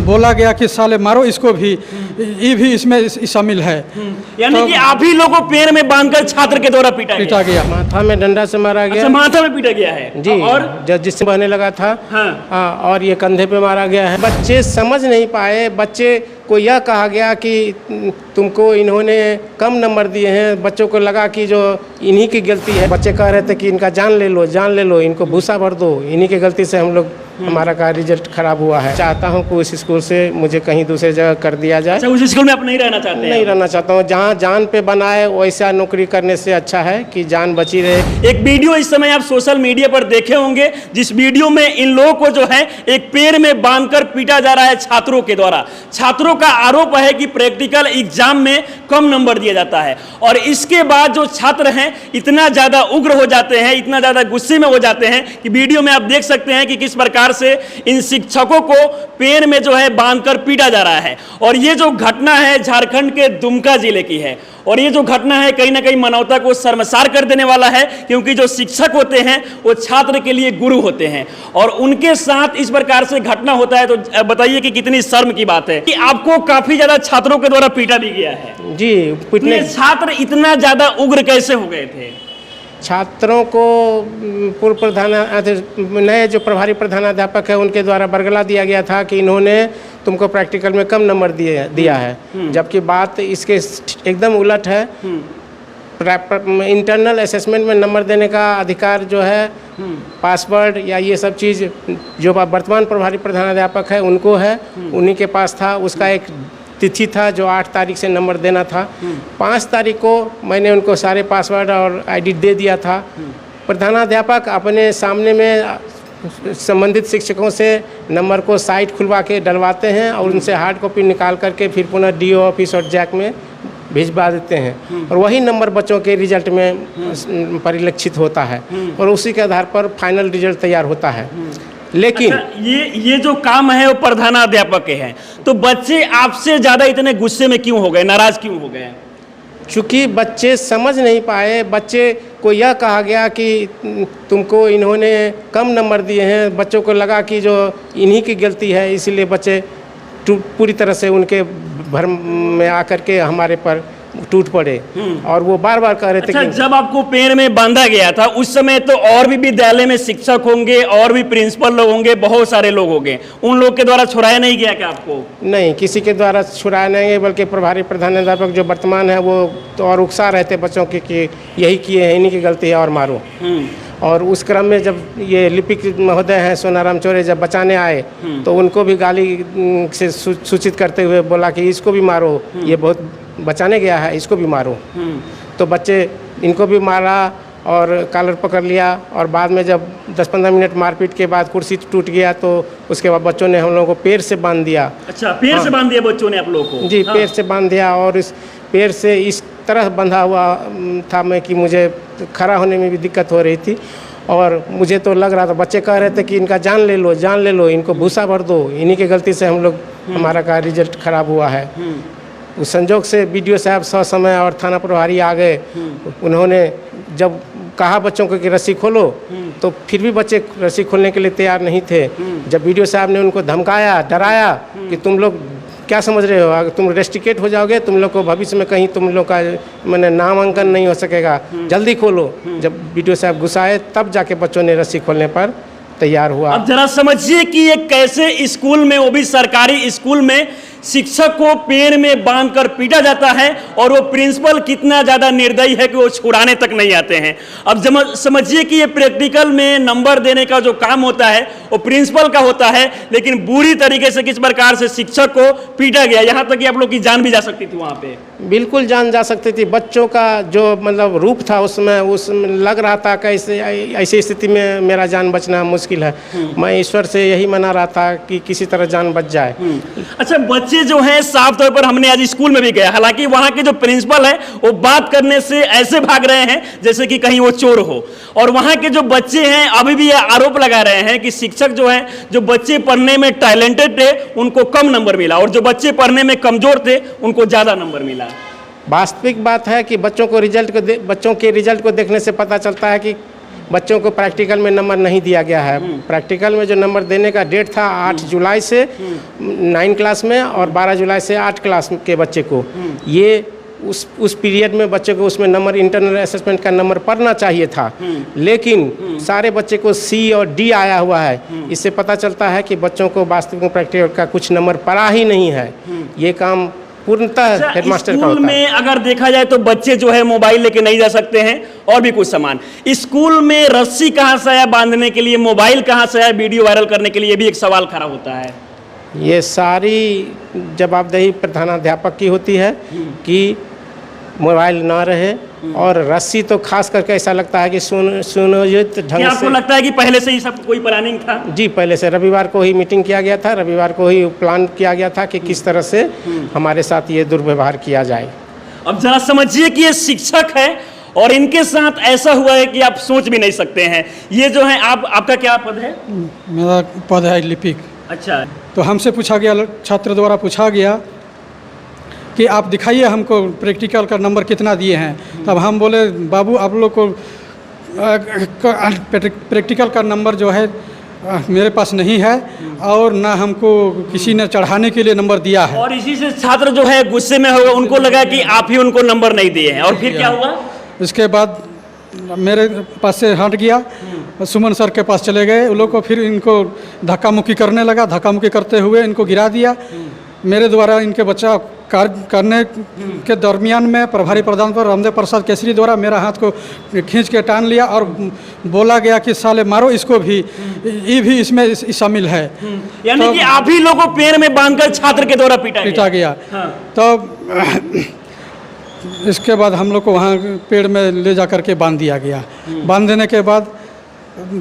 बोला गया कि साले मारो इसको भी, ये भी इसमें शामिल है। यानी कि आप ही लोगों को पेड़ में बांधकर छात्र के द्वारा पीटा गया। माथा में डंडा से मारा गया। अच्छा, माथा में पीटा गया है जी। और जिससे बहने लगा था। हाँ। और ये कंधे पे मारा गया है। बच्चे समझ नहीं पाए। बच्चे को यह कहा गया कि तुमको इन्होंने कम नंबर दिए हैं। बच्चों को लगा कि जो इन्हीं की गलती है। बच्चे कह रहे थे कि इनका जान ले लो, इनको भूसा भर दो, इन्हीं की गलती से हम लोग हमारा का रिजल्ट खराब हुआ है। चाहता हूँ कि उस स्कूल से मुझे कहीं दूसरे जगह कर दिया जाए। अच्छा, उस स्कूल में आप नहीं रहना चाहते हैं? नहीं रहना चाहता हूँ। जहाँ जान पे बनाए वैसा नौकरी करने से अच्छा है कि जान बची रहे। एक वीडियो इस समय आप सोशल मीडिया पर देखे होंगे, जिस वीडियो में इन लोगों को जो है एक पेड़ में बांधकर पीटा जा रहा है छात्रों के द्वारा। छात्रों का आरोप है कि प्रैक्टिकल एग्जाम में कम नंबर दिया जाता है और इसके बाद जो छात्र हैं इतना ज्यादा उग्र हो जाते हैं, इतना ज्यादा गुस्से में हो जाते हैं कि वीडियो में आप देख सकते हैं कि किस प्रकार से इन शिक्षकों को पेड़ में जो है बांधकर पीटा जा रहा है। और ये जो घटना है झारखंड के दुमका जिले की है और ये जो घटना है कहीं ना कहीं मानवता को शर्मसार कर देने वाला है, क्योंकि जो शिक्षक होते हैं वो छात्र के लिए गुरु होते हैं और उनके साथ इस प्रकार से घटना होता है तो बताइए कि कितनी शर्म की बात है कि आपको काफी ज्यादा छात्रों के द्वारा पीटा भी गया है। जी, पिटने। छात्र इतना ज्यादा उग्र कैसे हो गए थे? छात्रों को पूर्व प्रधान नए जो प्रभारी प्रधानाध्यापक है उनके द्वारा बरगला दिया गया था कि इन्होंने तुमको प्रैक्टिकल में कम नंबर दिया है, जबकि बात इसके एकदम उलट है। इंटरनल असेसमेंट में नंबर देने का अधिकार जो है पासवर्ड या ये सब चीज़ जो वर्तमान प्रभारी प्रधानाध्यापक है उनको है, उन्हीं के पास था। उसका एक तिथि था जो 8 तारीख से नंबर देना था। 5 तारीख को मैंने उनको सारे पासवर्ड और आईडी दे दिया था। प्रधानाध्यापक अपने सामने में संबंधित शिक्षकों से नंबर को साइट खुलवा के डलवाते हैं और उनसे हार्ड कॉपी निकाल करके फिर पुनः डीओ ऑफिस और जैक में भिजवा देते हैं और वही नंबर बच्चों के रिजल्ट में परिलक्षित होता है और उसी के आधार पर फाइनल रिजल्ट तैयार होता है। लेकिन अच्छा, ये जो काम है वो प्रधानाध्यापक के हैं, तो बच्चे आपसे ज्यादा इतने गुस्से में क्यों हो गए, नाराज क्यों हो गए? चूँकि बच्चे समझ नहीं पाए। बच्चे को यह कहा गया कि तुमको इन्होंने कम नंबर दिए हैं। बच्चों को लगा कि जो इन्हीं की गलती है, इसीलिए बच्चे पूरी तरह से उनके भ्रम में आकर के हमारे पर टूट पड़े और वो बार बार कह रहे थे। अच्छा, जब आपको पेड़ में बांधा गया था उस समय तो और भी विद्यालय में शिक्षक होंगे और भी प्रिंसिपल लोग होंगे, बहुत सारे लोग होंगे, उन लोग के द्वारा छुड़ाया नहीं गया क्या आपको? नहीं, किसी के द्वारा छुड़ाया नहीं गया, बल्कि प्रभारी प्रधानाध्यापक जो वर्तमान है वो तो और उकसा रहे थे बच्चों के कि यही किए हैं, इन्हीं की गलती है और मारो। और उस क्रम में जब ये लिपिक महोदय हैं सोनाराम चौरे जब बचाने आए तो उनको भी गाली से सूचित करते हुए बोला कि इसको भी मारो, ये बहुत बचाने गया है, इसको भी मारो। तो बच्चे इनको भी मारा और कॉलर पकड़ लिया और बाद में जब 10-15 मिनट मारपीट के बाद कुर्सी टूट गया तो उसके बाद बच्चों ने हम लोगों को पेड़ से बांध दिया। अच्छा, पेड़ से बांध दिया बच्चों ने आप लोगों को? जी, पेड़ से बांध दिया और इस पेड़ से इस तरह बंधा हुआ था मैं कि मुझे खड़ा होने में भी दिक्कत हो रही थी और मुझे तो लग रहा था, बच्चे कह रहे थे कि इनका जान ले लो, इनको भूसा भर दो, इन्हीं की गलती से हम लोग हमारा का रिजल्ट खराब हुआ है। उस संजोग से बीडीओ साहब समय और थाना प्रभारी आ गए। उन्होंने जब कहा बच्चों को कि रस्सी खोलो तो फिर भी बच्चे रस्सी खोलने के लिए तैयार नहीं थे। जब बीडीओ साहब ने उनको धमकाया, डराया कि तुम लोग क्या समझ रहे हो, अगर तुम रेस्ट्रिकेट हो जाओगे तुम लोग को भविष्य में कहीं तुम लोग का मैंने नामांकन नहीं हो सकेगा, जल्दी खोलो। जब बीडीओ साहब गुस्साए तब जाके बच्चों ने रस्सी खोलने पर तैयार हुआ। अब जरा समझिए कि ये कैसे स्कूल में, वो भी सरकारी स्कूल में, शिक्षक को पेड़ में बांधकर पीटा जाता है और वो प्रिंसिपल कितना ज्यादा निर्दयी है कि वो छुड़ाने तक नहीं आते हैं। अब समझिए कि ये प्रैक्टिकल में नंबर देने का जो काम होता है वो प्रिंसिपल का होता है, लेकिन बुरी तरीके से किस प्रकार से शिक्षक को पीटा गया, यहाँ तक कि आप लोग की जान भी जा सकती थी वहाँ पे। बिल्कुल जान जा सकती थी। बच्चों का जो मतलब रूप था उसमें लग रहा था कैसे ऐसी स्थिति में मेरा जान बचना मुश्किल है। मैं ईश्वर से यही मना रहा था कि किसी तरह जान बच जाए। अच्छा, बच्चे जो हैं साफ तौर पर, हमने आज स्कूल में भी गया, हालांकि वहां के जो प्रिंसिपल है वो बात करने से ऐसे भाग रहे हैं जैसे कि कहीं वो चोर हो, और वहां के जो बच्चे हैं अभी भी ये आरोप लगा रहे हैं कि शिक्षक जो हैं, जो बच्चे पढ़ने में टैलेंटेड थे उनको कम नंबर मिला और जो बच्चे पढ़ने में कमजोर थे उनको ज्यादा नंबर मिला। वास्तविक बात है कि बच्चों के रिजल्ट को देखने से पता चलता है कि बच्चों को प्रैक्टिकल में नंबर नहीं दिया गया है। प्रैक्टिकल में जो नंबर देने का डेट था 8 जुलाई से 9 क्लास में और 12 जुलाई से 8 क्लास के बच्चे को, ये उस पीरियड में बच्चे को उसमें नंबर इंटरनल असेसमेंट का नंबर पढ़ना चाहिए था, लेकिन सारे बच्चे को सी और डी आया हुआ है। इससे पता चलता है कि बच्चों को वास्तविक में प्रैक्टिकल का कुछ नंबर पढ़ा ही नहीं है। ये काम पूर्णतः हेडमास्टर का स्कूल होता है। में अगर देखा जाए तो बच्चे जो है मोबाइल लेके नहीं जा सकते हैं और भी कुछ सामान। स्कूल में रस्सी कहाँ से आया बांधने के लिए, मोबाइल कहाँ से आया वीडियो वायरल करने के लिए, ये भी एक सवाल खड़ा होता है। ये सारी जवाबदेही प्रधानाध्यापक की होती है कि मोबाइल ना रहे, और रस्सी तो खास करके ऐसा लगता है कि सुनियोजित क्या ढंग आपको से। लगता है कि पहले से ही सब कोई प्लानिंग था? जी, पहले से रविवार को ही मीटिंग किया गया था, रविवार को ही प्लान किया गया था कि किस तरह से हमारे साथ ये दुर्व्यवहार किया जाए। अब जरा समझिए कि ये शिक्षक है और इनके साथ ऐसा हुआ है कि आप सोच भी नहीं सकते हैं। ये जो है आपका क्या पद है? मेरा पद है लिपिक। अच्छा, तो हमसे पूछा गया, छात्र द्वारा पूछा गया कि आप दिखाइए हमको प्रैक्टिकल का नंबर कितना दिए हैं। तब हम बोले बाबू आप लोग को प्रैक्टिकल का नंबर जो है मेरे पास नहीं है और ना हमको किसी ने चढ़ाने के लिए नंबर दिया है। और इसी से छात्र जो है गुस्से में हो गए, उनको लगा कि आप ही उनको नंबर नहीं दिए हैं। और फिर क्या हुआ? इसके बाद मेरे पास से हट गया, सुमन सर के पास चले गए। उन लोग को फिर इनको धक्का मुक्की करने लगा, धक्का मुक्की करते हुए इनको गिरा दिया। मेरे द्वारा इनके बच्चा कार्य करने के दरमियान में प्रभारी प्रधान पर रामदेव प्रसाद केसरी द्वारा मेरा हाथ को खींच के टान लिया और बोला गया कि साले मारो इसको भी, ये भी इसमें शामिल है। यानी कि आप ही लोगों को पैर में बांधकर छात्र के द्वारा पीटा गया। हाँ। तो इसके बाद हम लोग को वहाँ पेड़ में ले जा करके बांध दिया गया। बांध देने के बाद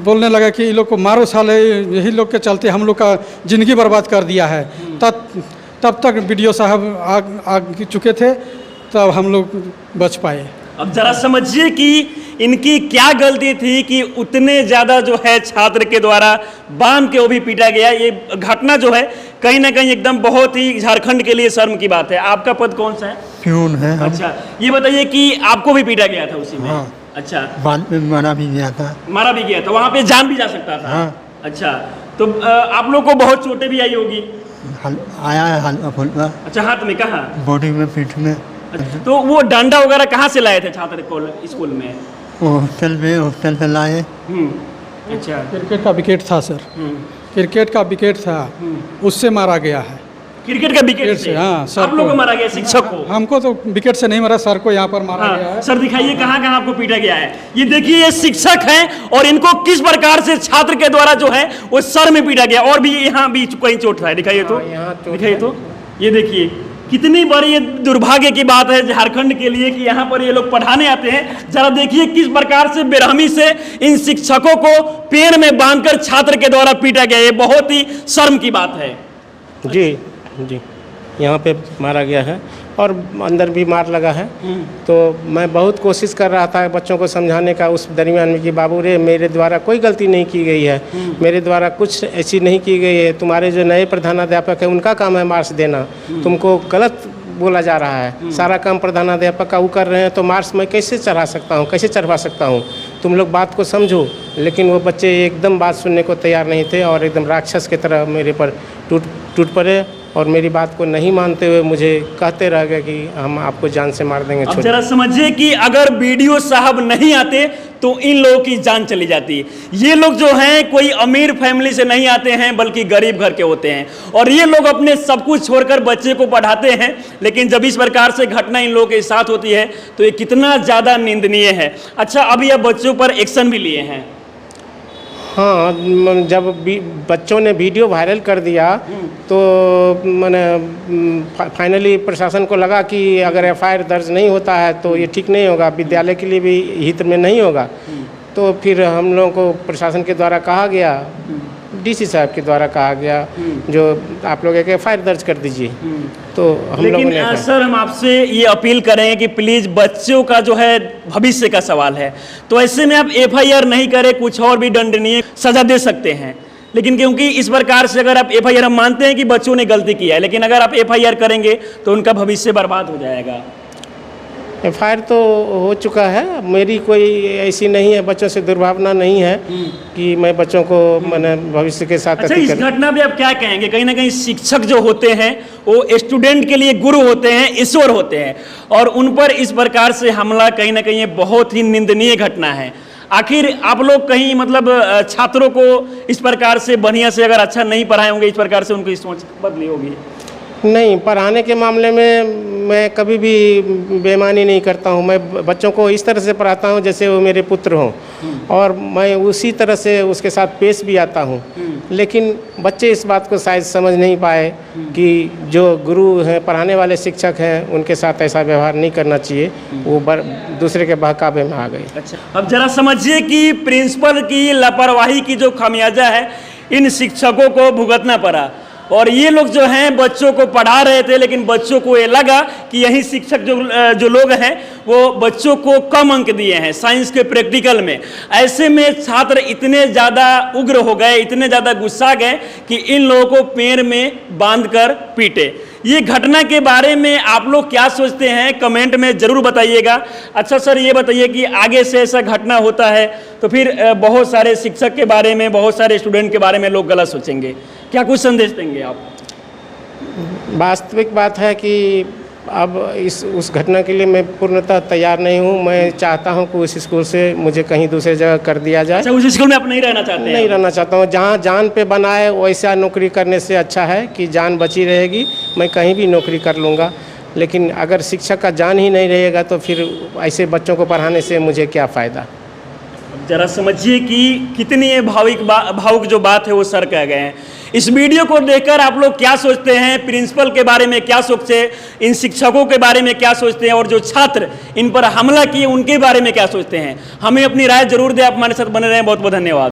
बोलने लगा कि ये लोग को मारो साले, यही लोग के चलते हम लोग का ज़िंदगी बर्बाद कर दिया है। तब तक बीडीओ साहब आ चुके थे, तब हम लोग बच पाए। अब जरा समझिए कि इनकी क्या गलती थी कि उतने ज़्यादा जो है छात्र के द्वारा बांध के वो भी पीटा गया। ये घटना जो है कहीं ना कहीं एकदम बहुत ही झारखंड के लिए शर्म की बात है। आपका पद कौन सा है? प्यून है हम। अच्छा, ये बताइए कि आपको भी पीटा गया था उसी में? हाँ। अच्छा, बाद में मारा भी गया था। मारा भी गया था, वहाँ पे जान भी जा सकता था। हाँ। अच्छा, तो आप लोग को बहुत चोटें भी आई होगी? आया है हल्का फुल्का। अच्छा, हाथ में कहाँ? बॉडी में, पीठ में। तो वो डंडा वगैरह कहाँ से लाए थे छात्र को स्कूल में? हॉस्टल पे लाए। अच्छा, क्रिकेट का विकेट था सर, क्रिकेट का विकेट था, उससे मारा गया है। क्रिकेट का विकेट से? हाँ सर। आप लोग को मारा गया, शिक्षक को? हमको तो विकेट से नहीं मारा, सर को यहाँ पर मारा गया है। सर दिखाइए कहाँ कहाँ आपको पीटा गया है। ये देखिए, ये शिक्षक हैं और इनको किस प्रकार से छात्र के द्वारा जो है वो सर में पीटा गया। और भी यहाँ भी कहीं चोट है, दिखाइए तो, दिखाइए तो। ये देखिए कितनी बड़ी ये दुर्भाग्य की बात है झारखंड के लिए कि यहाँ पर ये लोग पढ़ाने आते हैं। जरा देखिए किस प्रकार से बेरहमी से इन शिक्षकों को पेड़ में बांधकर छात्र के द्वारा पीटा गया। ये बहुत ही शर्म की बात है। जी जी, यहाँ पे मारा गया है और अंदर भी मार लगा है। तो मैं बहुत कोशिश कर रहा था बच्चों को समझाने का उस दरमियान में कि बाबू रे, मेरे द्वारा कोई गलती नहीं की गई है, मेरे द्वारा कुछ ऐसी नहीं की गई है। तुम्हारे जो नए प्रधानाध्यापक है उनका काम है मार्क्स देना, तुमको गलत बोला जा रहा है। सारा काम प्रधानाध्यापक का वो कर रहे हैं, तो मार्क्स मैं कैसे चढ़ा सकता हूँ, कैसे चढ़वा सकता हूँ? तुम लोग बात को समझो। लेकिन वो बच्चे एकदम बात सुनने को तैयार नहीं थे और एकदम राक्षस की तरह मेरे पर टूट पड़े और मेरी बात को नहीं मानते हुए मुझे कहते रह गए कि हम आपको जान से मार देंगे। अब जरा समझिए कि अगर बीडीओ साहब नहीं आते तो इन लोगों की जान चली जाती। ये लोग जो हैं कोई अमीर फैमिली से नहीं आते हैं बल्कि गरीब घर के होते हैं और ये लोग अपने सब कुछ छोड़कर बच्चे को पढ़ाते हैं। लेकिन जब इस प्रकार से घटना इन लोगों के साथ होती है तो ये कितना ज़्यादा निंदनीय है। अच्छा, अब यह बच्चों पर एक्शन भी लिए हैं? हाँ, जब बच्चों ने वीडियो वायरल कर दिया तो मैंने फाइनली प्रशासन को लगा कि अगर एफआईआर दर्ज नहीं होता है तो ये ठीक नहीं होगा, विद्यालय के लिए भी हित में नहीं होगा। तो फिर हम लोगों को प्रशासन के द्वारा कहा गया, डीसी साहब के द्वारा कहा गया, जो आप लोग एक एफआईआर दर्ज कर दीजिए। तो हम लोगों ने लेकिन सर हम आपसे ये अपील करेंगे कि प्लीज़ बच्चों का जो है भविष्य का सवाल है, तो ऐसे में आप एफआईआर नहीं करें, कुछ और भी दंडनीय सजा दे सकते हैं। लेकिन क्योंकि इस प्रकार से अगर आप एफआईआर, हम मानते हैं कि बच्चों ने गलती की है, लेकिन अगर आप एफआईआर करेंगे तो उनका भविष्य बर्बाद हो जाएगा। FIR तो हो चुका है, मेरी कोई ऐसी नहीं है, बच्चों से दुर्भावना नहीं है कि मैं बच्चों को मैंने भविष्य के साथ अच्छा, इस घटना पे आप क्या कहेंगे? कहीं ना कहीं शिक्षक जो होते हैं वो स्टूडेंट के लिए गुरु होते हैं, ईश्वर होते हैं, और उन पर इस प्रकार से हमला कहीं ना कहीं ये बहुत ही निंदनीय घटना है। आखिर आप लोग कहीं मतलब छात्रों को इस प्रकार से बढ़िया से अगर अच्छा नहीं पढ़ाए होंगे, इस प्रकार से उनकी सोच बदली होगी? नहीं, पढ़ाने के मामले में मैं कभी भी बेईमानी नहीं करता हूँ। मैं बच्चों को इस तरह से पढ़ाता हूँ जैसे वो मेरे पुत्र हों, और मैं उसी तरह से उसके साथ पेश भी आता हूँ। लेकिन बच्चे इस बात को शायद समझ नहीं पाए कि जो गुरु हैं, पढ़ाने वाले शिक्षक हैं, उनके साथ ऐसा व्यवहार नहीं करना चाहिए। वो दूसरे के बहकावे में आ गए। अच्छा, अब जरा समझिए कि प्रिंसिपल की लापरवाही की जो खामियाजा है इन शिक्षकों को भुगतना पड़ा, और ये लोग जो हैं बच्चों को पढ़ा रहे थे, लेकिन बच्चों को ये लगा कि यही शिक्षक जो लोग हैं वो बच्चों को कम अंक दिए हैं साइंस के प्रैक्टिकल में। ऐसे में छात्र इतने ज़्यादा उग्र हो गए, इतने ज़्यादा गुस्सा गए कि इन लोगों को पैर में बांधकर पीटे। ये घटना के बारे में आप लोग क्या सोचते हैं, कमेंट में ज़रूर बताइएगा। अच्छा सर, ये बताइए कि आगे से ऐसा घटना होता है तो फिर बहुत सारे शिक्षक के बारे में, बहुत सारे स्टूडेंट के बारे में लोग गलत सोचेंगे, क्या कुछ संदेश देंगे आप? वास्तविक बात है कि अब उस घटना के लिए मैं पूर्णतः तैयार नहीं हूँ। मैं चाहता हूँ कि उस स्कूल से मुझे कहीं दूसरी जगह कर दिया जाए। अच्छा, उस स्कूल में आप नहीं रहना चाहते हैं? नहीं रहना चाहता हूँ। जहाँ जान पे बनाए वैसा नौकरी करने से अच्छा है कि जान बची रहेगी, मैं कहीं भी नौकरी कर लूँगा। लेकिन अगर शिक्षक का जान ही नहीं रहेगा तो फिर ऐसे बच्चों को पढ़ाने से मुझे क्या फ़ायदा। जरा समझिए कि कितनी भावुक जो बात है वो सर कह गए हैं। इस वीडियो को देखकर आप लोग क्या सोचते हैं, प्रिंसिपल के बारे में क्या सोचते हैं, इन शिक्षकों के बारे में क्या सोचते हैं, और जो छात्र इन पर हमला किए उनके बारे में क्या सोचते हैं? हमें अपनी राय जरूर दें। आप हमारे साथ बने रहें। बहुत बहुत धन्यवाद।